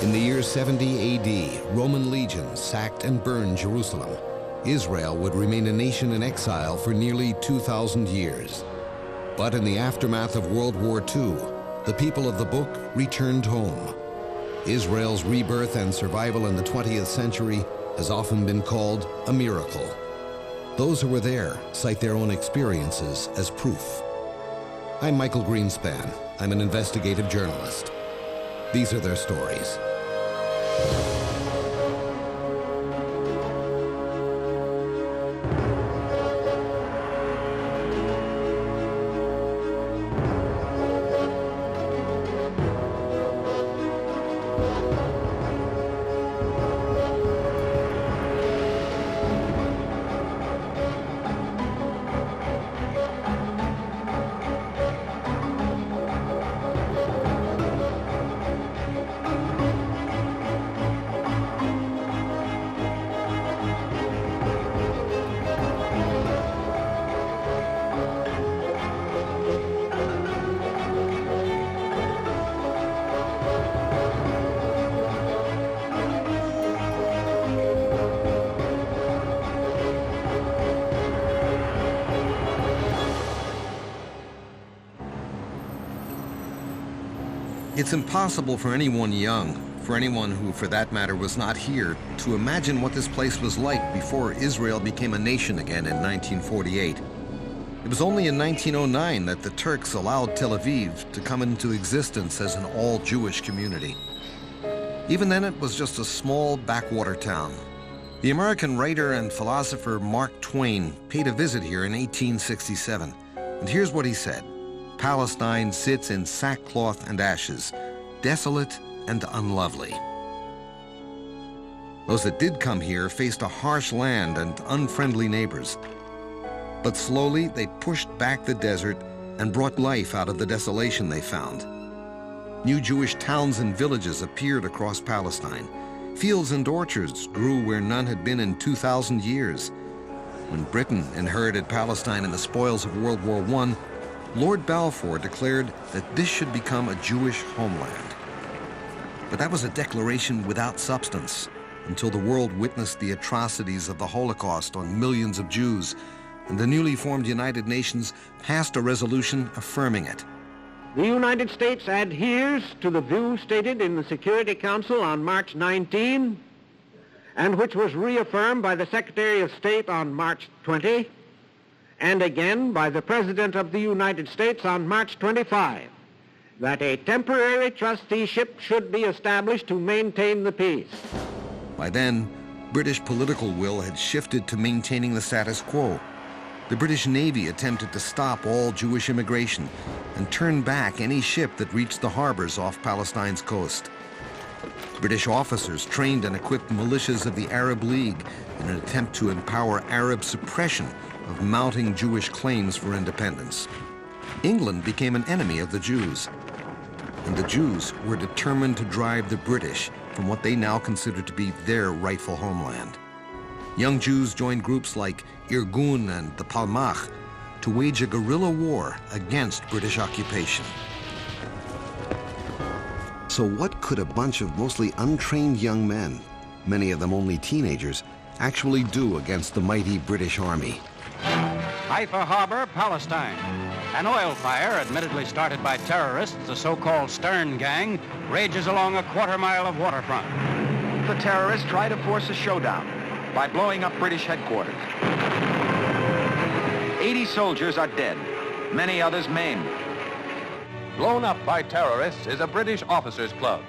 In the year 70 AD, Roman legions sacked and burned Jerusalem. Israel would remain a nation in exile for nearly 2,000 years. But in the aftermath of World War II, the people of the book returned home. Israel's rebirth and survival in the 20th century has often been called a miracle. Those who were there cite their own experiences as proof. I'm Michael Greenspan. I'm an investigative journalist. These are their stories. It's impossible for anyone young, for anyone who, for that matter, was not here, to imagine what this place was like before Israel became a nation again in 1948. It was only in 1909 that the Turks allowed Tel Aviv to come into existence as an all-Jewish community. Even then, it was just a small backwater town. The American writer and philosopher Mark Twain paid a visit here in 1867, and here's what he said. Palestine sits in sackcloth and ashes, desolate and unlovely. Those that did come here faced a harsh land and unfriendly neighbors. But slowly they pushed back the desert and brought life out of the desolation they found. New Jewish towns and villages appeared across Palestine. Fields and orchards grew where none had been in 2,000 years. When Britain inherited Palestine and the spoils of World War I, Lord Balfour declared that this should become a Jewish homeland. But that was a declaration without substance until the world witnessed the atrocities of the Holocaust on millions of Jews, and the newly formed United Nations passed a resolution affirming it. The United States adheres to the view stated in the Security Council on March 19, and which was reaffirmed by the Secretary of State on March 20, and again by the President of the United States on March 25, that a temporary trusteeship should be established to maintain the peace. By then, British political will had shifted to maintaining the status quo. The British Navy attempted to stop all Jewish immigration and turn back any ship that reached the harbors off Palestine's coast. British officers trained and equipped militias of the Arab League in an attempt to empower Arab suppression of mounting Jewish claims for independence. England became an enemy of the Jews, and the Jews were determined to drive the British from what they now considered to be their rightful homeland. Young Jews joined groups like Irgun and the Palmach to wage a guerrilla war against British occupation. So what could a bunch of mostly untrained young men, many of them only teenagers, actually do against the mighty British Army? Haifa Harbor, Palestine. An oil fire, admittedly started by terrorists, the so-called Stern Gang, rages along a quarter-mile of waterfront. The terrorists try to force a showdown by blowing up British headquarters. 80 soldiers are dead, many others maimed. Blown up by terrorists is a British officers' club.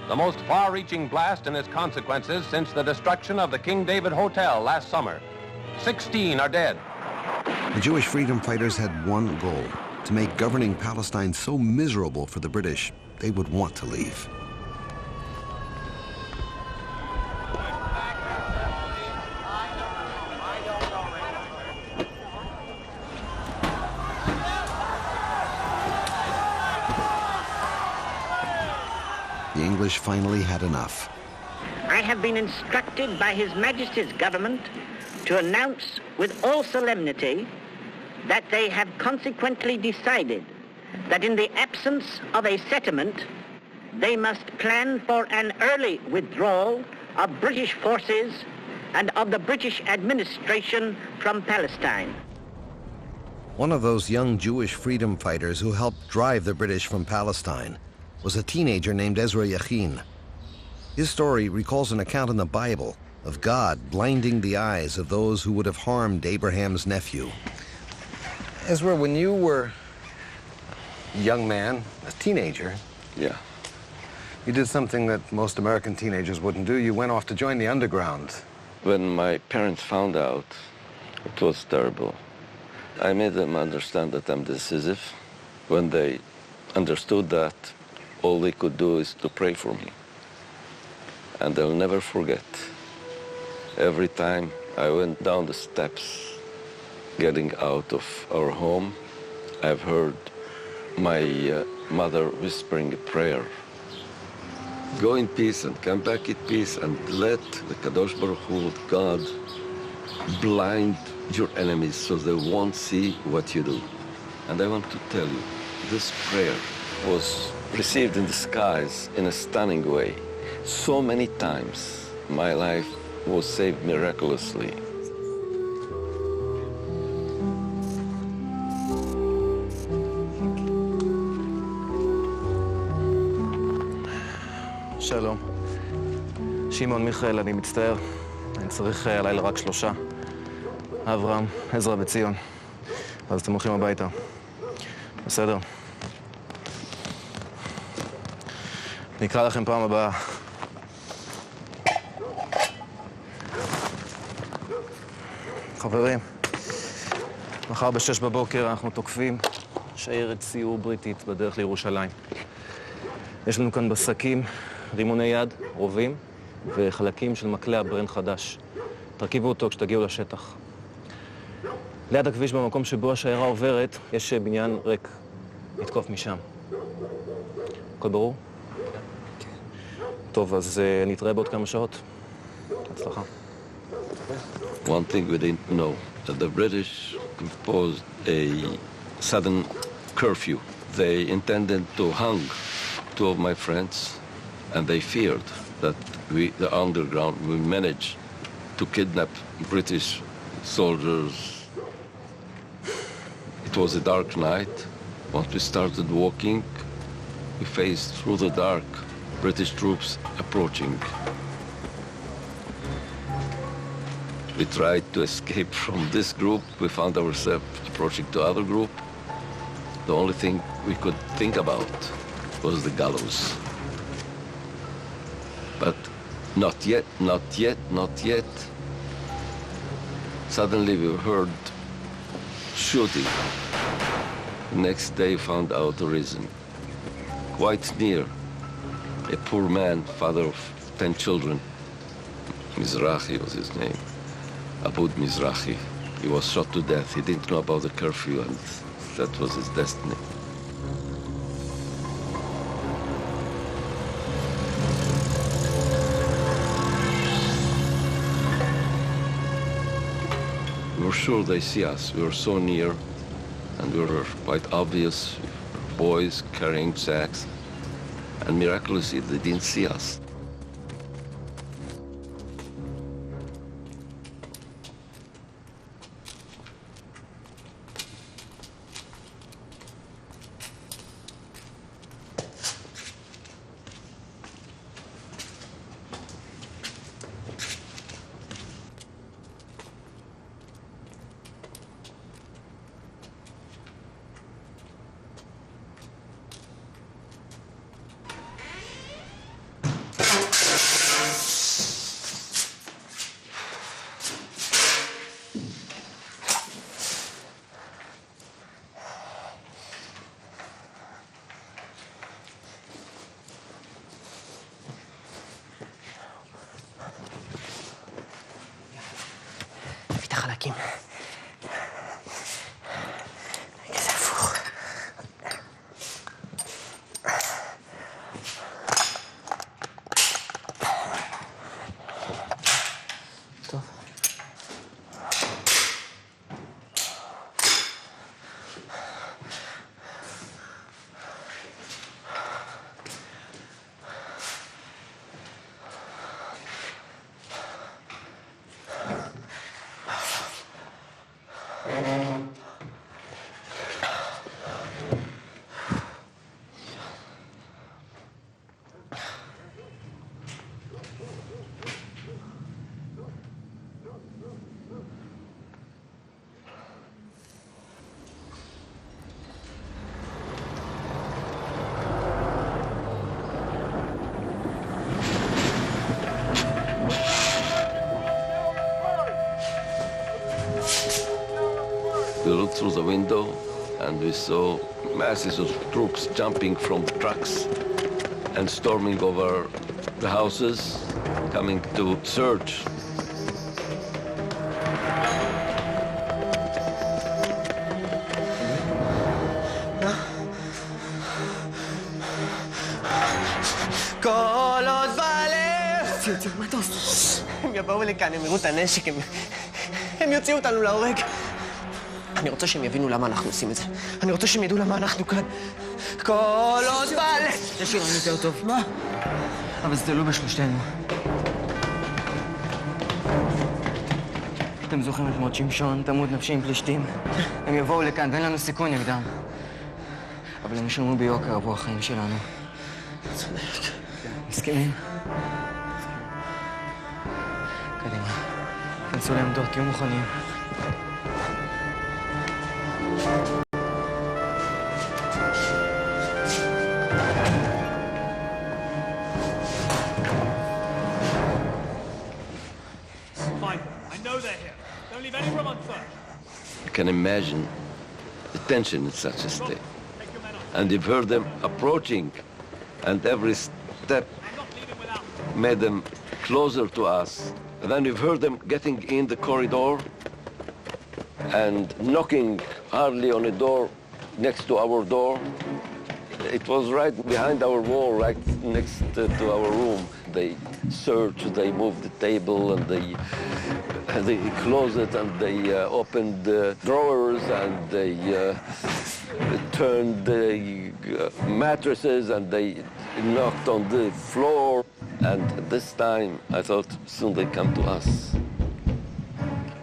The most far-reaching blast in its consequences since the destruction of the King David Hotel last summer. 16 are dead. The Jewish freedom fighters had one goal: to make governing Palestine so miserable for the British, they would want to leave. The English finally had enough. I have been instructed by His Majesty's government to announce with all solemnity that they have consequently decided that in the absence of a settlement, they must plan for an early withdrawal of British forces and of the British administration from Palestine. One of those young Jewish freedom fighters who helped drive the British from Palestine was a teenager named Ezra Yachin. His story recalls an account in the Bible of God blinding the eyes of those who would have harmed Abraham's nephew. Ezra, when you were a young man, a teenager, Yeah. you did something that most American teenagers wouldn't do. You went off to join the underground. When my parents found out, it was terrible. I made them understand that I'm decisive. When they understood that, all they could do is to pray for me. And they'll never forget. Every time I went down the steps, getting out of our home, I've heard my mother whispering a prayer. Go in peace and come back in peace and let the Kadosh Baruch Hu, God, blind your enemies so they won't see what you do. And I want to tell you, this prayer was received in the skies in a stunning way. So many times my life was saved miraculously. שלום. שמעון מיכאל, אני מצטער. אני צריך הלילה רק 3. אברהם, עזרא וציון. אז אתם הולכים הביתה. בסדר? נקרא לכם פעם הבאה. חברים, מחר ב-6 בבוקר אנחנו תוקפים שיירת סיור בריטית בדרך לירושלים. יש לנו כאן בשקים רימוני יד, רובים וחלקים של מקלע ברן חדש. תרכיבו אותו כשתגיעו לשטח. ליד הכביש במקום שבו השיירה עוברת יש בניין ריק. נתקוף משם. הכל ברור? כן. טוב, אז נתראה בעוד כמה שעות. הצלחה. One thing we didn't know, that the British imposed a sudden curfew. They intended to hang 2 of my friends, and they feared that we, the underground, will manage to kidnap British soldiers. It was a dark night. Once we started walking, we faced through the dark British troops approaching. We tried to escape from this group. We found ourselves approaching the other group. The only thing we could think about was the gallows. But not yet, not yet, not yet. Suddenly we heard shooting. The next day found out the reason. Quite near, a poor man, father of 10 children, Mizrahi was his name, Abud Mizrahi. He was shot to death. He didn't know about the curfew, and that was his destiny. We were sure they see us. We were so near, and we were quite obvious. Boys carrying sacks, and miraculously they didn't see us. החלקים. כזה הפוך. טוב. We looked through the window and we saw masses of troops jumping from trucks and storming over the houses, coming to search. כל עוד בלב! תוציאו מטוס. הם יבואו לכאן, הם יראו את הנשק, הם יוציאו אותנו להורג. אני רוצה שהם יבינו למה אנחנו עושים את זה. אני רוצה שהם ידעו למה אנחנו כאן. כל עוד בלב! זה שירן יותר טוב. מה? אבל זה תלוי בשלושתנו. אתם זוכרים את מות שמשון, תמות נפשי עם פלישתים? הם יבואו לכאן ואין לנו סיכוי נגדם. אבל הם ישלמו ביוקר עבור החיים שלנו. צודק. מסכימים? קדימה. כנסו לעמדות, תהיו מוכנים. You can imagine the tension in such a state. And you've heard them approaching, and every step made them closer to us. And then you've heard them getting in the corridor and knocking hardly on a door next to our door. It was right behind our wall, right next to our room. They searched, they moved the table, and they closed it, and they opened the drawers, and they turned the mattresses, and they knocked on the floor. And this time, I thought, soon they come to us.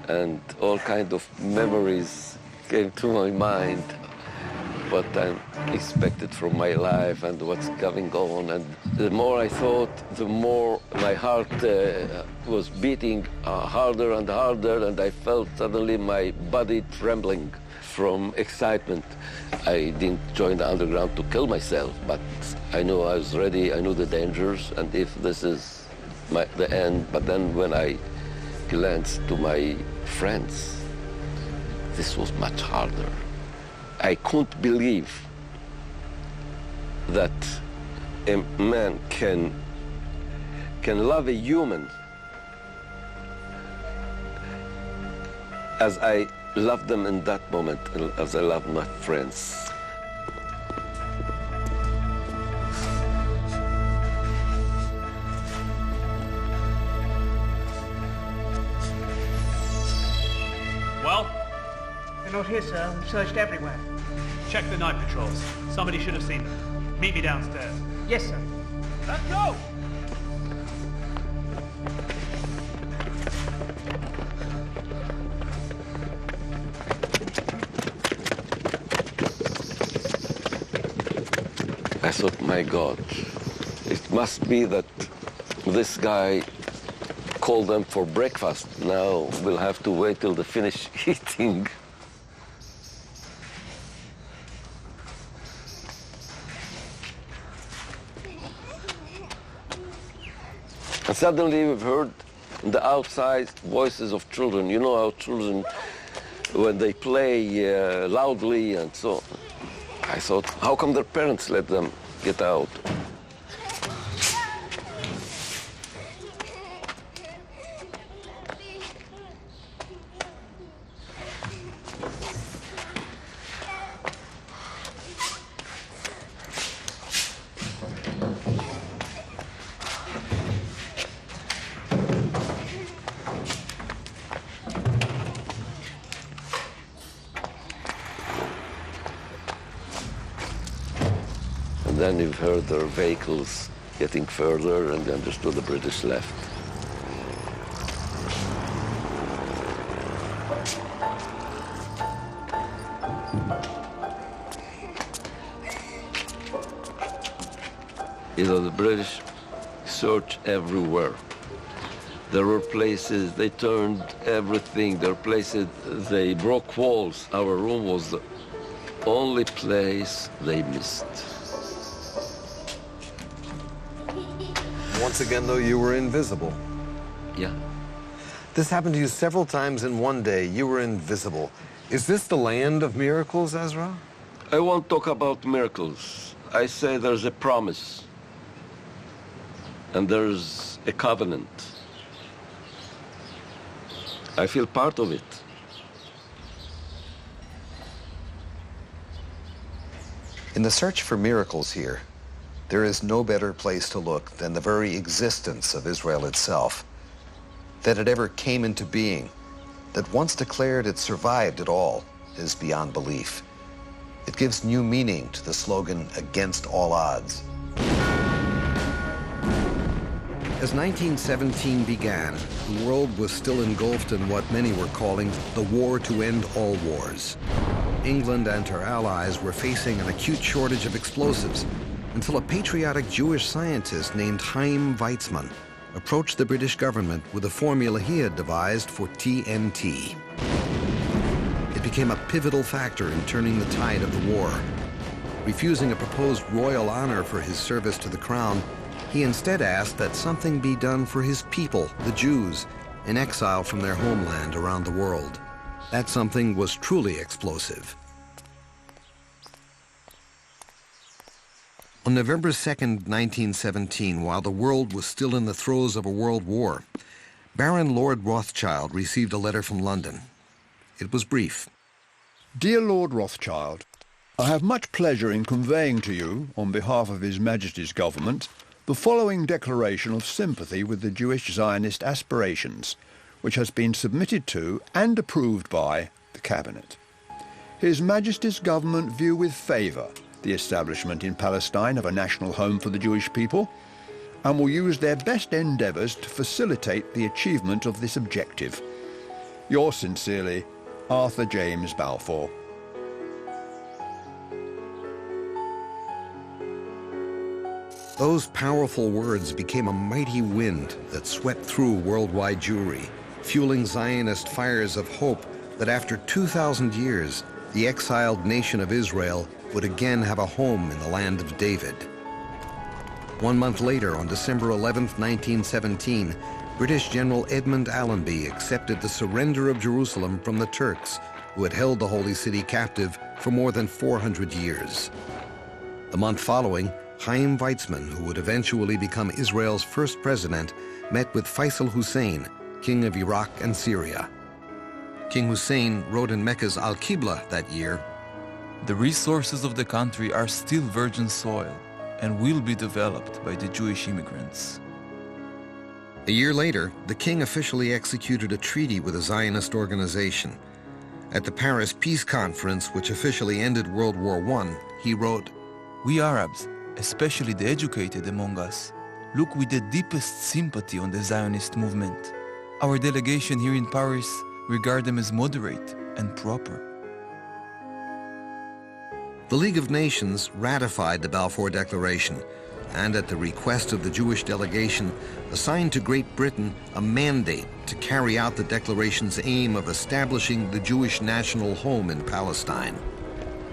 And all kind of memories came to my mind. What I expected from my life and what's going on. And the more I thought, the more my heart was beating harder and harder, and I felt suddenly my body trembling from excitement. I didn't join the underground to kill myself, but I knew I was ready, I knew the dangers, and if this is the end. But then when I glanced to my friends, this was much harder. I couldn't believe that a man can love a human as I loved them in that moment, as I loved my friends. Well? They're not here, sir. We've searched everywhere. Check the night patrols. Somebody should have seen them. Meet me downstairs. Yes, sir. Let's go! I thought, my God, it must be that this guy called them for breakfast. Now we'll have to wait till they finish eating. And suddenly we've heard in the outside voices of children. You know how children, when they play loudly and so on. I thought, how come their parents let them get out? Then you've heard their vehicles getting further, and understood the British left. You know, the British searched everywhere. There were places, they turned everything. There were places, they broke walls. Our room was the only place they missed. Once again, though, you were invisible. Yeah. This happened to you several times in one day. You were invisible. Is this the land of miracles, Ezra? I won't talk about miracles. I say there's a promise. And there's a covenant. I feel part of it. In the search for miracles here, there is no better place to look than the very existence of Israel itself. That it ever came into being, that once declared it survived at all, is beyond belief. It gives new meaning to the slogan, "Against all odds." As 1917 began, the world was still engulfed in what many were calling the war to end all wars. England and her allies were facing an acute shortage of explosives until a patriotic Jewish scientist named Chaim Weizmann approached the British government with a formula he had devised for TNT. It became a pivotal factor in turning the tide of the war. Refusing a proposed royal honor for his service to the crown, he instead asked that something be done for his people, the Jews, in exile from their homeland around the world. That something was truly explosive. On November 2nd, 1917, while the world was still in the throes of a world war, Baron Lord Rothschild received a letter from London. It was brief. Dear Lord Rothschild, I have much pleasure in conveying to you, on behalf of His Majesty's government, the following declaration of sympathy with the Jewish Zionist aspirations, which has been submitted to and approved by the Cabinet. His Majesty's government view with favour the establishment in Palestine of a national home for the Jewish people, and will use their best endeavours to facilitate the achievement of this objective. Yours sincerely, Arthur James Balfour. Those powerful words became a mighty wind that swept through worldwide Jewry, fueling Zionist fires of hope that after 2,000 years, the exiled nation of Israel would again have a home in the land of David. 1 month later, on December 11, 1917, British General Edmund Allenby accepted the surrender of Jerusalem from the Turks, who had held the Holy City captive for more than 400 years. The month following, Chaim Weizmann, who would eventually become Israel's first president, met with Faisal Hussein, king of Iraq and Syria. King Hussein wrote in Mecca's Al-Qibla that year, "The resources of the country are still virgin soil and will be developed by the Jewish immigrants." A year later, the king officially executed a treaty with a Zionist organization. At the Paris Peace Conference, which officially ended World War I, he wrote, "We Arabs, especially the educated among us, look with the deepest sympathy on the Zionist movement. Our delegation here in Paris regard them as moderate and proper." The League of Nations ratified the Balfour Declaration, and at the request of the Jewish delegation, assigned to Great Britain a mandate to carry out the declaration's aim of establishing the Jewish national home in Palestine.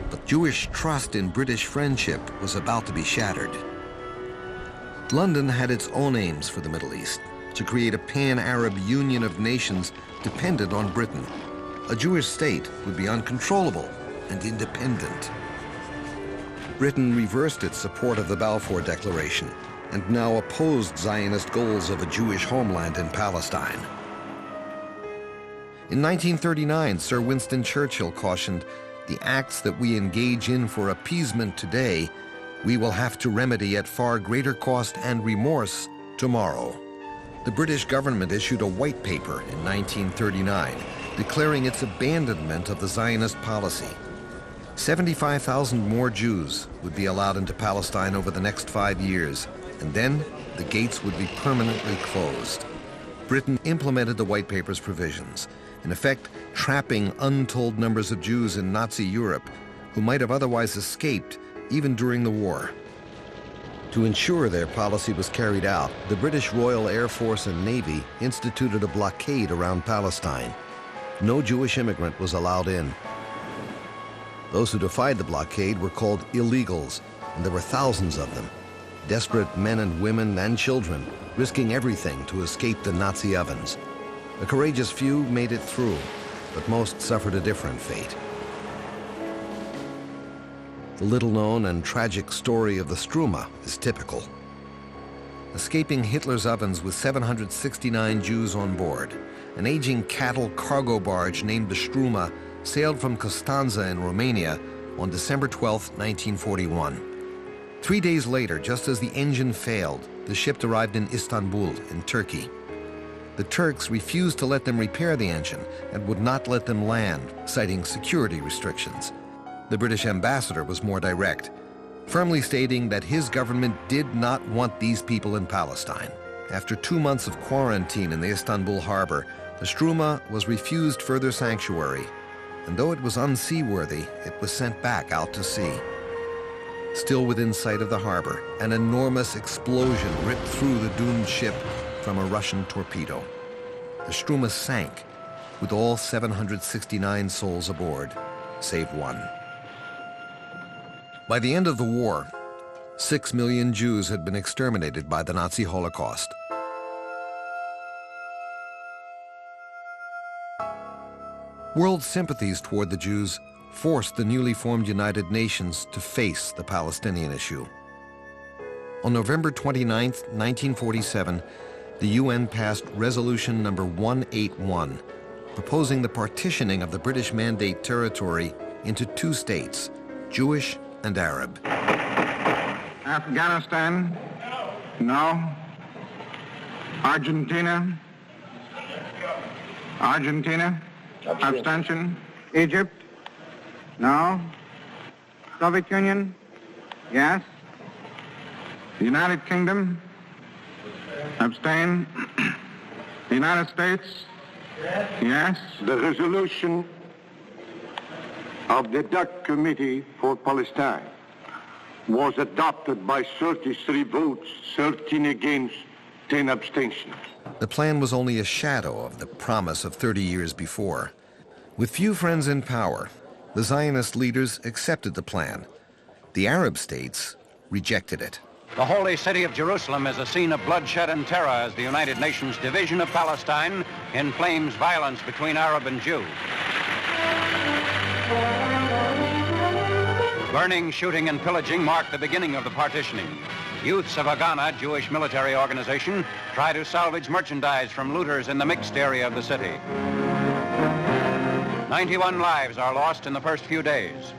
But Jewish trust in British friendship was about to be shattered. London had its own aims for the Middle East, to create a pan-Arab union of nations dependent on Britain. A Jewish state would be uncontrollable and independent. Britain reversed its support of the Balfour Declaration and now opposed Zionist goals of a Jewish homeland in Palestine. In 1939, Sir Winston Churchill cautioned, "The acts that we engage in for appeasement today, we will have to remedy at far greater cost and remorse tomorrow." The British government issued a white paper in 1939, declaring its abandonment of the Zionist policy. 75,000 more Jews would be allowed into Palestine over the next 5 years, and then the gates would be permanently closed. Britain implemented the White Paper's provisions, in effect trapping untold numbers of Jews in Nazi Europe who might have otherwise escaped even during the war. To ensure their policy was carried out, the British Royal Air Force and Navy instituted a blockade around Palestine. No Jewish immigrant was allowed in. Those who defied the blockade were called illegals, and there were thousands of them. Desperate men and women and children, risking everything to escape the Nazi ovens. A courageous few made it through, but most suffered a different fate. The little-known and tragic story of the Struma is typical. Escaping Hitler's ovens with 769 Jews on board, an aging cattle cargo barge named the Struma sailed from Constanza in Romania on December 12, 1941. 3 days later, just as the engine failed, the ship arrived in Istanbul, in Turkey. The Turks refused to let them repair the engine and would not let them land, citing security restrictions. The British ambassador was more direct, firmly stating that his government did not want these people in Palestine. After 2 months of quarantine in the Istanbul harbor, the Struma was refused further sanctuary, and though it was unseaworthy, it was sent back out to sea. Still within sight of the harbor, an enormous explosion ripped through the doomed ship from a Russian torpedo. The Struma sank, with all 769 souls aboard, save one. By the end of the war, 6 million Jews had been exterminated by the Nazi Holocaust. World sympathies toward the Jews forced the newly formed United Nations to face the Palestinian issue. On November 29, 1947, the UN passed Resolution number 181, proposing the partitioning of the British Mandate territory into 2 states, Jewish and Arab. Afghanistan? No. Argentina? Argentina? Abstention. Egypt? No. Soviet Union? Yes. The United Kingdom? Abstain. The United States? Yes. The resolution of the DUC Committee for Palestine was adopted by 33 votes, 13 against, 10 abstentions. The plan was only a shadow of the promise of 30 years before. With few friends in power, the Zionist leaders accepted the plan. The Arab states rejected it. The holy city of Jerusalem is a scene of bloodshed and terror as the United Nations division of Palestine inflames violence between Arab and Jew. Burning, shooting, and pillaging mark the beginning of the partitioning. Youths of Haganah, Jewish military organization, try to salvage merchandise from looters in the mixed area of the city. 91 lives are lost in the first few days.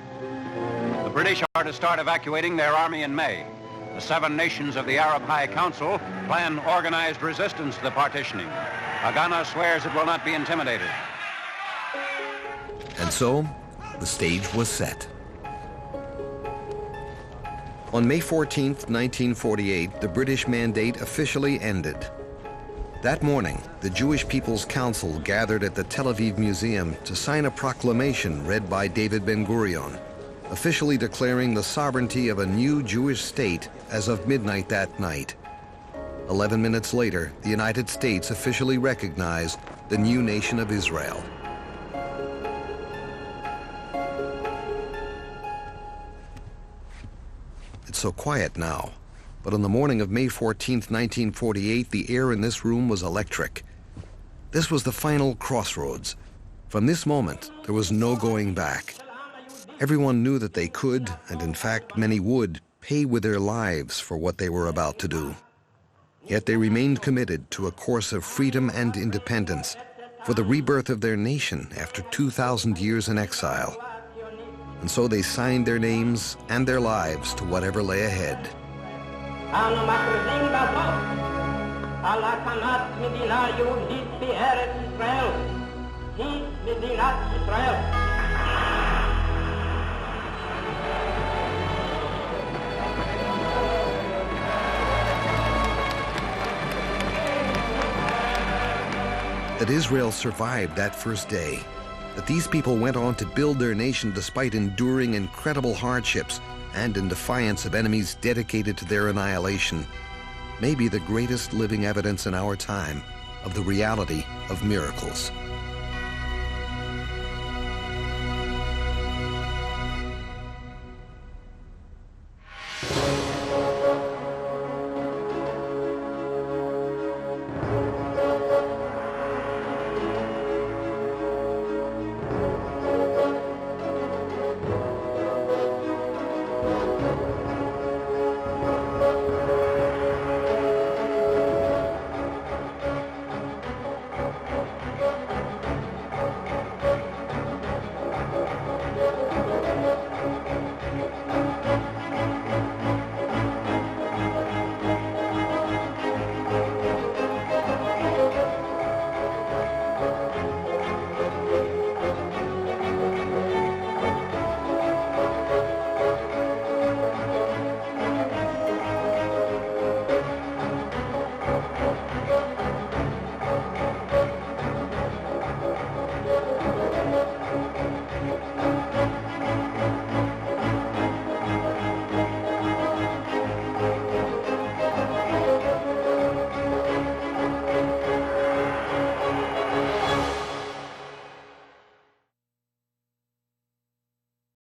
The British are to start evacuating their army in May. The 7 nations of the Arab High Council plan organized resistance to the partitioning. Haganah swears it will not be intimidated. And so, the stage was set. On May 14, 1948, the British Mandate officially ended. That morning, the Jewish People's Council gathered at the Tel Aviv Museum to sign a proclamation read by David Ben-Gurion, officially declaring the sovereignty of a new Jewish state as of midnight that night. 11 minutes later, the United States officially recognized the new nation of Israel. It's so quiet now, but on the morning of May 14, 1948, the air in this room was electric. This was the final crossroads. From this moment, there was no going back. Everyone knew that they could, and in fact many would, pay with their lives for what they were about to do. Yet they remained committed to a course of freedom and independence, for the rebirth of their nation after 2,000 years in exile. And so they signed their names and their lives to whatever lay ahead. That Israel survived that first day, that these people went on to build their nation despite enduring incredible hardships and in defiance of enemies dedicated to their annihilation, may be the greatest living evidence in our time of the reality of miracles.